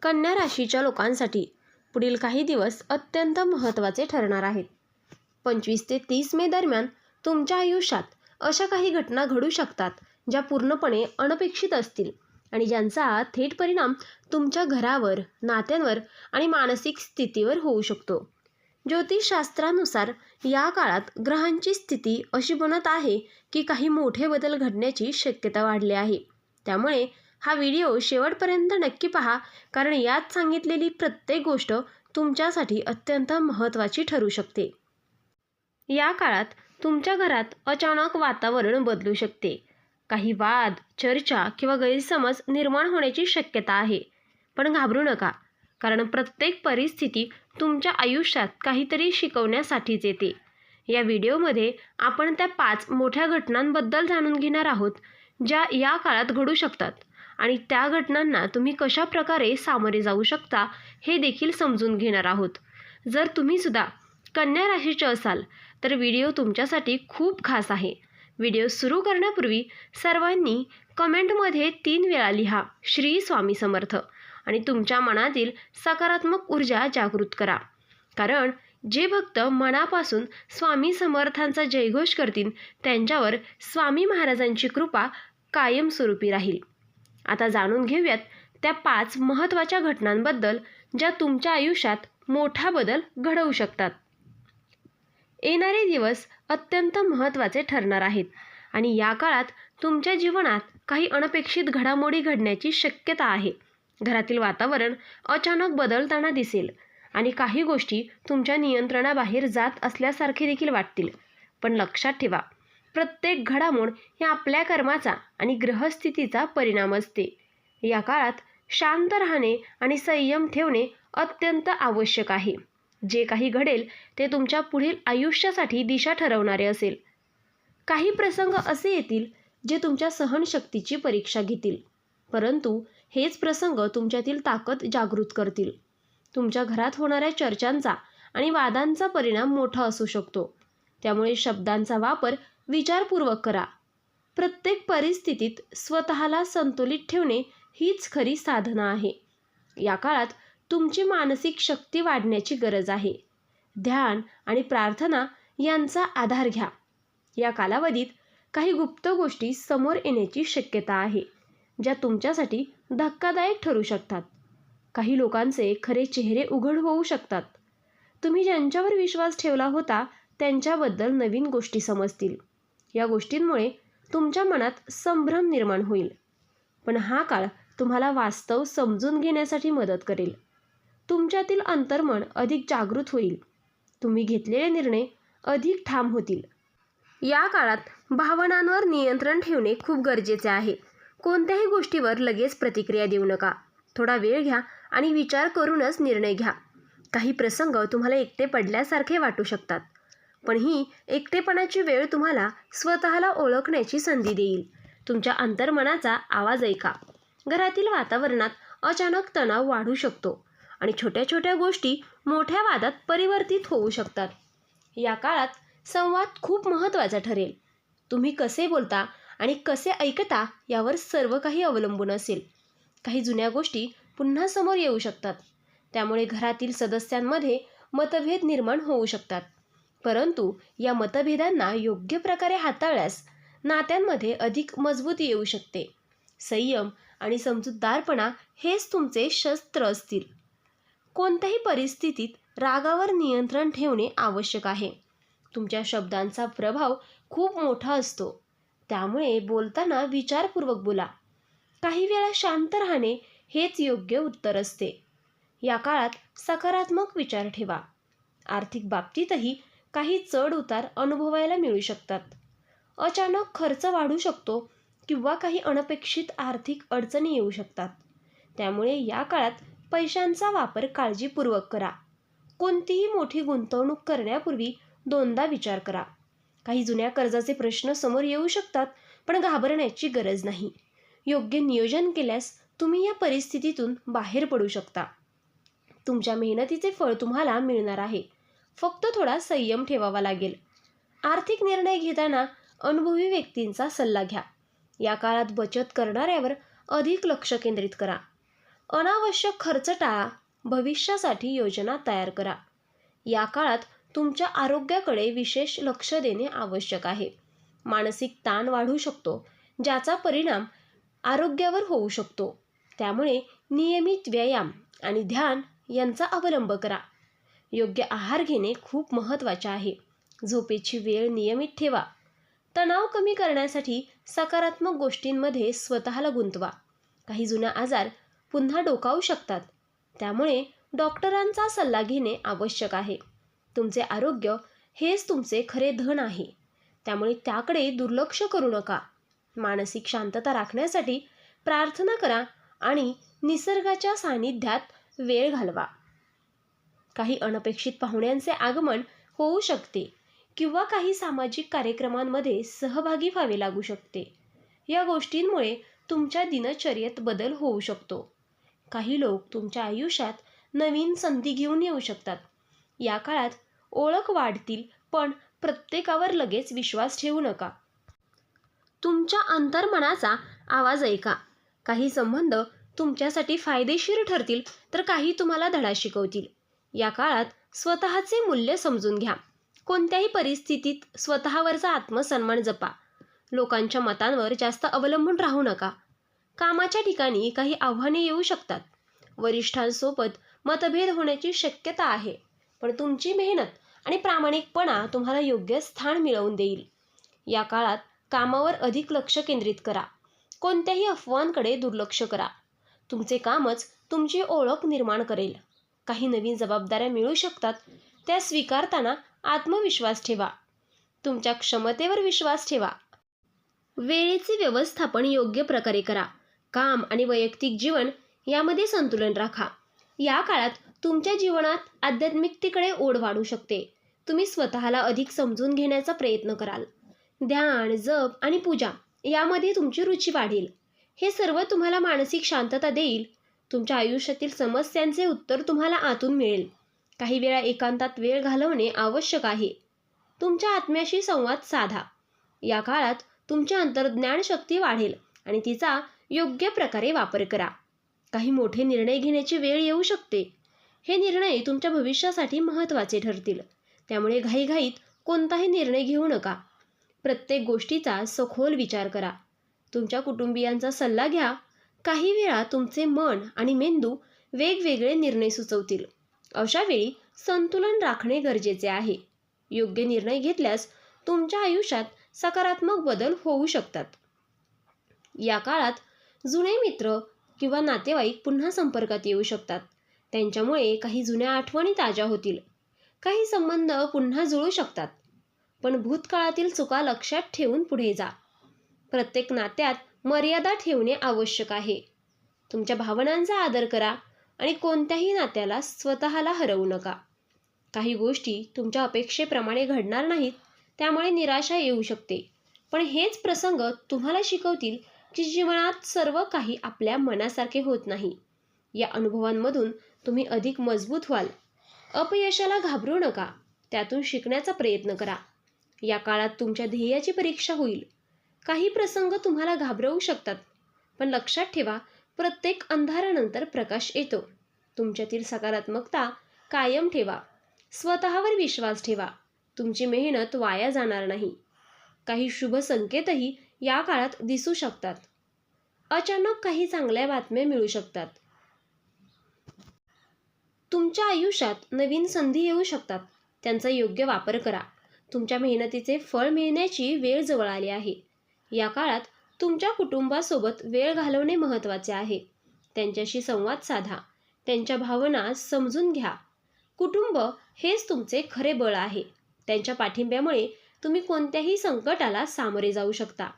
कन्या राशीच्या लोकांसाठी पुढील काही दिवस अत्यंत महत्त्वाचे ठरणार आहेत. 25 ते 30 मे दरम्यान तुमच्या आयुष्यात अशा काही घटना घडू शकतात ज्या पूर्णपणे अनपेक्षित असतील आणि ज्यांचा थेट परिणाम तुमच्या घरावर, नात्यांवर आणि मानसिक स्थितीवर होऊ शकतो. ज्योतिषशास्त्रानुसार या काळात ग्रहांची स्थिती अशी बनत आहे की काही मोठे बदल घडण्याची शक्यता वाढली आहे. त्यामुळे हा व्हिडिओ शेवटपर्यंत नक्की पहा, कारण यात सांगितलेली प्रत्येक गोष्ट तुमच्यासाठी अत्यंत महत्त्वाची ठरू शकते. या काळात तुमच्या घरात अचानक वातावरण बदलू शकते. काही वाद, चर्चा किंवा गैरसमज निर्माण होण्याची शक्यता आहे. पण घाबरू नका, कारण प्रत्येक परिस्थिती तुमच्या आयुष्यात काहीतरी शिकवण्यासाठीच येते. या व्हिडिओमध्ये आपण त्या 5 मोठ्या घटनांबद्दल जाणून घेणार आहोत, ज्या या काळात घडू शकतात आणि त्या घटनांना तुम्ही कशा प्रकारे सामोरे जाऊ शकता हे देखील समजून घेणार आहोत. जर तुम्ही सुद्धा कन्या राशीचे असाल तर व्हिडिओ तुमच्यासाठी खूप खास आहे. व्हिडिओ सुरू करण्यापूर्वी सर्वांनी कमेंटमध्ये 3 वेळा लिहा श्री स्वामी समर्थ आणि तुमच्या मनातील सकारात्मक ऊर्जा जागृत करा, कारण जे भक्त मनापासून स्वामी समर्थांचा जयघोष करतील त्यांच्यावर स्वामी महाराजांची कृपा कायमस्वरूपी राहील. आता जाणून घेऊयात त्या 5 महत्त्वाच्या घटनांबद्दल ज्या तुमच्या आयुष्यात मोठा बदल घडवू शकतात. येणारे दिवस अत्यंत महत्त्वाचे ठरणार आहेत आणि या काळात तुमच्या जीवनात काही अनपेक्षित घडामोडी घडण्याची शक्यता आहे. घरातील वातावरण अचानक बदलताना दिसेल आणि काही गोष्टी तुमच्या नियंत्रणाबाहेर जात असल्यासारखे देखील वाटतील. पण लक्षात ठेवा, प्रत्येक घडामोड ही आपल्या कर्माचा आणि ग्रहस्थितीचा परिणाम असते. या काळात शांत राहणे आणि संयम ठेवणे अत्यंत आवश्यक आहे. जे काही घडेल ते तुमच्या पुढील आयुष्यासाठी दिशा ठरवणारे असेल. काही प्रसंग असे येतील जे तुमच्या सहनशक्तीची परीक्षा घेतील, परंतु हेच प्रसंग तुमच्यातील ताकद जागृत करतील. तुमच्या घरात होणाऱ्या चर्चांचा आणि वादांचा परिणाम मोठा असू शकतो, त्यामुळे शब्दांचा वापर विचारपूर्वक करा. प्रत्येक परिस्थितीत स्वतःला संतुलित ठेवणे हीच खरी साधना आहे. या काळात तुमची मानसिक शक्ती वाढण्याची गरज आहे. ध्यान आणि प्रार्थना यांचा आधार घ्या. या कालावधीत काही गुप्त गोष्टी समोर येण्याची शक्यता आहे, ज्या तुमच्यासाठी धक्कादायक ठरू शकतात. काही लोकांचे खरे चेहरे उघड होऊ शकतात. तुम्ही ज्यांच्यावर विश्वास ठेवला होता त्यांच्याबद्दल नवीन गोष्टी समजतील. या गोष्टींमुळे तुमच्या मनात संभ्रम निर्माण होईल, पण हा काळ तुम्हाला वास्तव समजून घेण्यासाठी मदत करेल. तुमच्यातील अंतर्मन अधिक जागृत होईल. तुम्ही घेतलेले निर्णय अधिक ठाम होतील. या काळात भावनांवर नियंत्रण ठेवणे खूप गरजेचे आहे. कोणत्याही गोष्टीवर लगेच प्रतिक्रिया देऊ नका. थोडा वेळ घ्या आणि विचार करूनच निर्णय घ्या. काही प्रसंग तुम्हाला एकटे पडल्यासारखे वाटू शकतात, पण ही एकटेपणाची वेळ तुम्हाला स्वतःला ओळखण्याची संधी देईल. तुमच्या अंतर्मनाचा आवाज ऐका. घरातील वातावरणात अचानक तणाव वाढू शकतो आणि छोट्या छोट्या गोष्टी मोठ्या वादात परिवर्तित होऊ शकतात. या काळात संवाद खूप महत्त्वाचा ठरेल. तुम्ही कसे बोलता आणि कसे ऐकता यावर सर्व काही अवलंबून असेल. काही जुन्या गोष्टी पुन्हा समोर येऊ शकतात, त्यामुळे घरातील सदस्यांमध्ये मतभेद निर्माण होऊ शकतात. परंतु या मतभेदांना योग्य प्रकारे हाताळल्यास नात्यांमध्ये अधिक मजबूती येऊ शकते. संयम आणि समजूतदारपणा हेच तुमचे शस्त्र असतील. कोणत्याही परिस्थितीत रागावर नियंत्रण ठेवणे आवश्यक आहे. तुमच्या शब्दांचा प्रभाव खूप मोठा असतो, त्यामुळे बोलताना विचारपूर्वक बोला. काही वेळा शांत राहणे हेच योग्य उत्तर असते. या काळात सकारात्मक विचार ठेवा. आर्थिक बाबतीतही काही चढ उतार अनुभवायला मिळू शकतात. अचानक खर्च वाढू शकतो किंवा काही अनपेक्षित आर्थिक अडचणी येऊ शकतात. त्यामुळे या काळात पैशांचा वापर काळजीपूर्वक करा. कोणतीही मोठी गुंतवणूक करण्यापूर्वी 2दा विचार करा. काही जुन्या कर्जाचे प्रश्न समोर येऊ शकतात, पण घाबरण्याची गरज नाही. योग्य नियोजन केल्यास तुम्ही या परिस्थितीतून बाहेर पडू शकता. तुमच्या मेहनतीचे फळ तुम्हाला मिळणार आहे. फक्त थोडा संयम ठेवावा लागेल. आर्थिक निर्णय घेताना अनुभवी व्यक्तींचा सल्ला घ्या. या काळात बचत करणाऱ्यावर अधिक लक्ष केंद्रित करा. अनावश्यक खर्च टाळा. भविष्यासाठी योजना तयार करा. या काळात तुमच्या आरोग्याकडे विशेष लक्ष देणे आवश्यक आहे. मानसिक ताण वाढू शकतो, ज्याचा परिणाम आरोग्यावर होऊ शकतो. त्यामुळे नियमित व्यायाम आणि ध्यान यांचा अवलंब करा. योग्य आहार घेणे खूप महत्त्वाचे आहे. झोपेची वेळ नियमित ठेवा. तणाव कमी करण्यासाठी सकारात्मक गोष्टींमध्ये स्वतःला गुंतवा. काही जुना आजार पुन्हा डोकावू शकतात, त्यामुळे डॉक्टरांचा सल्ला घेणे आवश्यक आहे. तुमचे आरोग्य हेच तुमचे खरे धन आहे, त्यामुळे त्याकडे दुर्लक्ष करू नका. मानसिक शांतता राखण्यासाठी प्रार्थना करा आणि निसर्गाच्या सानिध्यात वेळ घालवा. काही अनपेक्षित पाहुण्यांचे आगमन होऊ शकते किंवा काही सामाजिक कार्यक्रमांमध्ये सहभागी व्हावे लागू शकते. या गोष्टींमुळे तुमच्या दिनचर्येत बदल होऊ शकतो. काही लोक तुमच्या आयुष्यात नवीन संधी घेऊन येऊ शकतात. या काळात ओळख वाढतील, पण प्रत्येकावर लगेच विश्वास ठेवू नका. तुमच्या अंतर्मनाचा आवाज ऐका. काही संबंध तुमच्यासाठी फायदेशीर ठरतील, तर काही तुम्हाला धडा शिकवतील. या काळात स्वतःचे मूल्य समजून घ्या. कोणत्याही परिस्थितीत स्वतःवरचा आत्मसन्मान जपा. लोकांच्या मतांवर जास्त अवलंबून राहू नका. कामाच्या ठिकाणी काही आव्हाने येऊ शकतात. वरिष्ठांसोबत मतभेद होण्याची शक्यता आहे, पण तुमची मेहनत आणि प्रामाणिकपणा तुम्हाला योग्य स्थान मिळवून देईल. या काळात कामावर अधिक लक्ष केंद्रित करा. कोणत्याही अफवांकडे दुर्लक्ष करा. तुमचे कामच तुमची ओळख निर्माण करेल. काही नवीन जबाबदाऱ्या मिळू शकतात, त्या स्वीकारताना आत्मविश्वास ठेवा. तुमच्या क्षमतेवर विश्वास ठेवा. वेळेचे व्यवस्थापन योग्य प्रकारे करा. काम आणि वैयक्तिक जीवन यामध्ये संतुलन राखा. या काळात तुमच्या जीवनात आध्यात्मिकतेकडे ओढ वाढू शकते. तुम्ही स्वतःला अधिक समजून घेण्याचा प्रयत्न कराल. ध्यान, जप आणि पूजा यामध्ये तुमची रुची वाढेल. हे सर्व तुम्हाला मानसिक शांतता देईल. तुमच्या आयुष्यातील समस्यांचे उत्तर तुम्हाला आतून मिळेल. काही वेळा एकांतात वेळ घालवणे आवश्यक आहे. तुमच्या आत्म्याशी संवाद साधा. या काळात तुमची अंतर्ज्ञान शक्ती वाढेल आणि तिचा योग्य प्रकारे वापर करा. काही मोठे निर्णय घेण्याची वेळ येऊ शकते. हे निर्णय तुमच्या भविष्यासाठी महत्त्वाचे ठरतील, त्यामुळे घाईघाईत कोणताही निर्णय घेऊ नका. प्रत्येक गोष्टीचा सखोल विचार करा. तुमच्या कुटुंबियांचा सल्ला घ्या. काही वेळा तुमचे मन आणि मेंदू वेगवेगळे निर्णय सुचवतील. अशा वेळी संतुलन राखणे गरजेचे आहे. योग्य निर्णय घेतल्यास तुमच्या आयुष्यात सकारात्मक बदल होऊ शकतात. या काळात जुने मित्र किंवा नातेवाईक पुन्हा संपर्कात येऊ शकतात. त्यांच्यामुळे काही जुन्या आठवणी ताज्या होतील. काही संबंध पुन्हा जुळू शकतात, पण भूतकाळातील चुका लक्षात ठेवून पुढे जा. प्रत्येक नात्यात मर्यादा ठेवणे आवश्यक आहे. तुमच्या भावनांचा आदर करा आणि कोणत्याही नात्याला स्वतःला हरवू नका. काही गोष्टी तुमच्या अपेक्षेप्रमाणे घडणार नाहीत, त्यामुळे निराशा येऊ शकते. पण हेच प्रसंग तुम्हाला शिकवतील की जीवनात सर्व काही आपल्या मनासारखे होत नाही. या अनुभवांमधून तुम्ही अधिक मजबूत व्हाल. अपयशाला घाबरू नका, त्यातून शिकण्याचा प्रयत्न करा. या काळात तुमच्या ध्येयाची परीक्षा होईल. काही प्रसंग तुम्हाला घाबरवू शकतात, पण लक्षात ठेवा, प्रत्येक अंधारानंतर प्रकाश येतो. तुमच्यातील सकारात्मकता कायम ठेवा. स्वतःवर विश्वास ठेवा. तुमची मेहनत वाया जाणार नाही. काही शुभ संकेतही या काळात दिसू शकतात. अचानक काही चांगल्या बातम्या मिळू शकतात. तुमच्या आयुष्यात नवीन संधी येऊ शकतात. त्यांचा योग्य वापर करा. तुमच्या मेहनतीचे फळ मिळण्याची वेळ जवळ आली आहे. या काळात तुमच्या कुटुंबासोबत वेळ घालवणे महत्त्वाचे आहे. त्यांच्याशी संवाद साधा. त्यांच्या भावना समजून घ्या. कुटुंब हेच तुमचे खरे बळ आहे. त्यांच्या पाठिंब्यामुळे तुम्ही कोणत्याही संकटाला सामोरे जाऊ शकता.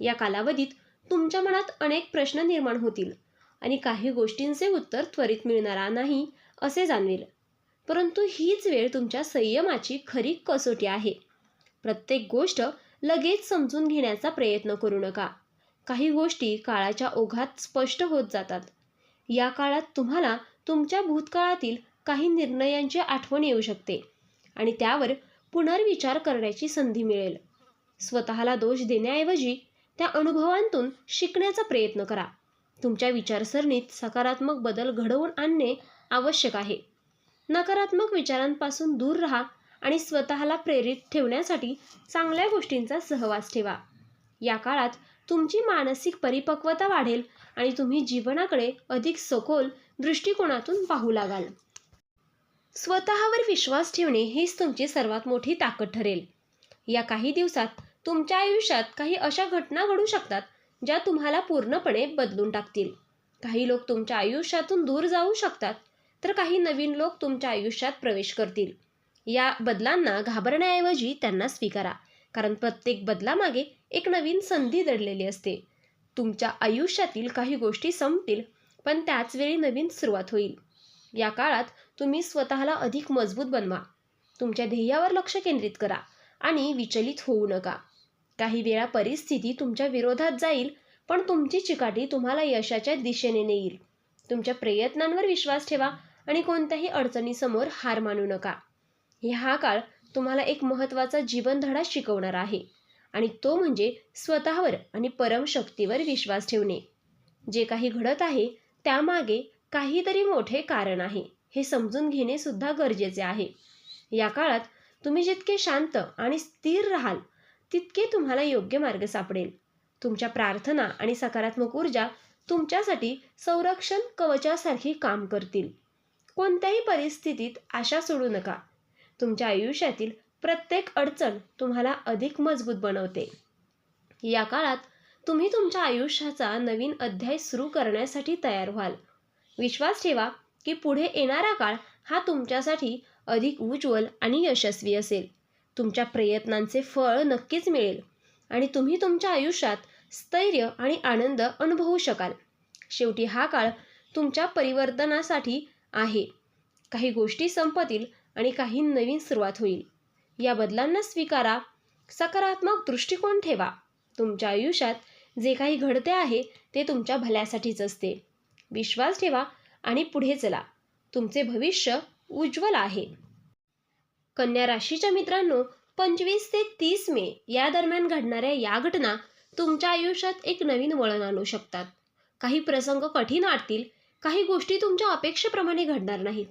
या कालावधीत तुमच्या मनात अनेक प्रश्न निर्माण होतील आणि काही गोष्टींचे उत्तर त्वरित मिळणार नाही असे जाणवेल. परंतु हीच वेळ तुमच्या संयमाची खरी कसोटी आहे. प्रत्येक गोष्ट लगेच समजून घेण्याचा प्रयत्न करू नका. काही गोष्टी काळाच्या ओघात स्पष्ट होत जातात. या काळात तुम्हाला तुमच्या भूतकाळातील काही निर्णयांची आठवण येऊ शकते आणि त्यावर पुनर्विचार करण्याची संधी मिळेल. स्वतःला दोष देण्याऐवजी त्या अनुभवांतून शिकण्याचा प्रयत्न करा. तुमच्या विचारसरणीत सकारात्मक बदल घडवून आणणे आवश्यक आहे. नकारात्मक विचारांपासून दूर राहा आणि स्वतःला प्रेरित ठेवण्यासाठी चांगल्या गोष्टींचा सहवास ठेवा. या काळात तुमची मानसिक परिपक्वता वाढेल आणि तुम्ही जीवनाकडे अधिक सखोल दृष्टिकोनातून पाहू लागाल. स्वतःवर विश्वास ठेवणे हीच तुमची सर्वात मोठी ताकद ठरेल. या काही दिवसात तुमच्या आयुष्यात काही अशा घटना घडू शकतात ज्या तुम्हाला पूर्णपणे बदलून टाकतील. काही लोक तुमच्या आयुष्यातून दूर जाऊ शकतात, तर काही नवीन लोक तुमच्या आयुष्यात प्रवेश करतील. या बदलांना घाबरण्याऐवजी त्यांना स्वीकारा, कारण प्रत्येक बदलामागे एक नवीन संधी दडलेली असते. तुमच्या आयुष्यातील काही गोष्टी संपतील, पण त्याच वेळी नवीन सुरुवात होईल. या काळात तुम्ही स्वतःला अधिक मजबूत बनवा. तुमच्या ध्येयावर लक्ष केंद्रित करा आणि विचलित होऊ नका. काही वेळा परिस्थिती तुमच्या विरोधात जाईल, पण तुमची चिकाटी तुम्हाला यशाच्या दिशेने नेईल. तुमच्या प्रयत्नांवर विश्वास ठेवा आणि कोणत्याही अडचणीसमोर हार मानू नका. हा काळ तुम्हाला एक महत्त्वाचा जीवनधडा शिकवणार आहे, आणि तो म्हणजे स्वतःवर आणि परमशक्तीवर विश्वास ठेवणे. जे काही घडत आहे त्यामागे काहीतरी मोठे कारण आहे हे समजून घेणे सुद्धा गरजेचे आहे. या काळात तुम्ही जितके शांत आणि स्थिर राहाल, तितके तुम्हाला योग्य मार्ग सापडेल. तुमच्या प्रार्थना आणि सकारात्मक ऊर्जा तुमच्यासाठी संरक्षण कवचासारखी काम करतील. कोणत्याही परिस्थितीत आशा सोडू नका. तुमच्या आयुष्यातील प्रत्येक अडचण तुम्हाला अधिक मजबूत बनवते. या काळात तुम्ही तुमच्या आयुष्याचा नवीन अध्याय सुरू करण्यासाठी तयार व्हाल. विश्वास ठेवा की पुढे येणारा काळ हा तुमच्यासाठी अधिक उज्ज्वल आणि यशस्वी असेल. तुमच्या प्रयत्नांचे फळ नक्कीच मिळेल आणि तुम्ही तुमच्या आयुष्यात स्थैर्य आणि आनंद अनुभवू शकाल. शेवटी हा काळ तुमच्या परिवर्तनासाठी आहे. काही गोष्टी संपतील आणि काही नवीन सुरुवात होईल. या बदलांना स्वीकारा, सकारात्मक दृष्टिकोन ठेवा. तुमच्या आयुष्यात जे काही घडते आहे ते तुमच्या भल्यासाठीच असते. विश्वास ठेवा आणि पुढे चला. तुमचे भविष्य उज्ज्वल आहे. कन्या राशीच्या मित्रांनो, 25 ते 30 मे या दरम्यान घडणाऱ्या या घटना तुमच्या आयुष्यात एक नवीन वळण आणू शकतात. काही प्रसंग कठीण वाटतील, काही गोष्टी तुमच्या अपेक्षेप्रमाणे घडणार नाहीत,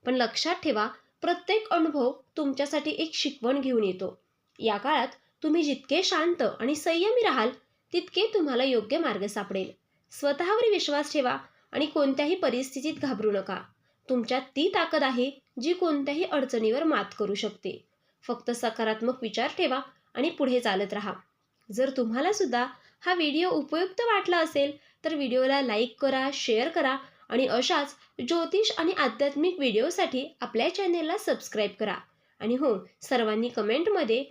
पण लक्षात ठेवा, प्रत्येक अनुभव तुमच्यासाठी एक शिकवण घेऊन येतो. या काळात तुम्ही जितके शांत आणि संयमी राहाल, तितके तुम्हाला योग्य मार्ग सापडेल. स्वतःवर विश्वास ठेवा आणि कोणत्याही परिस्थितीत घाबरू नका. तुमच्यात ती ताकद आहे जी कोणत्याही अडचणीवर मात करू शकते. फक्त सकारात्मक विचार ठेवा आणि पुढे चालत राहा. जर तुम्हाला सुद्धा हा व्हिडिओ उपयुक्त वाटला असेल तर व्हिडिओला लाईक करा, शेअर करा आणि अशाच ज्योतिष आणि आध्यात्मिक व्हिडिओसाठी आपल्या चॅनेलला सबस्क्राईब करा. आणि हो, सर्वांनी कमेंटमध्ये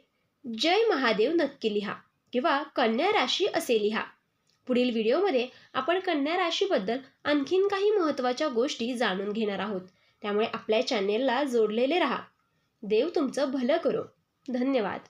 जय महादेव नक्की लिहा किंवा कन्या राशी असे लिहा. पुढील व्हिडिओमध्ये आपण कन्या राशीबद्दल आणखीन काही महत्त्वाच्या गोष्टी जाणून घेणार आहोत. त्यामुळे आपल्या चॅनेलला जोडलेले राहा. देव तुमचं भलं करो. धन्यवाद.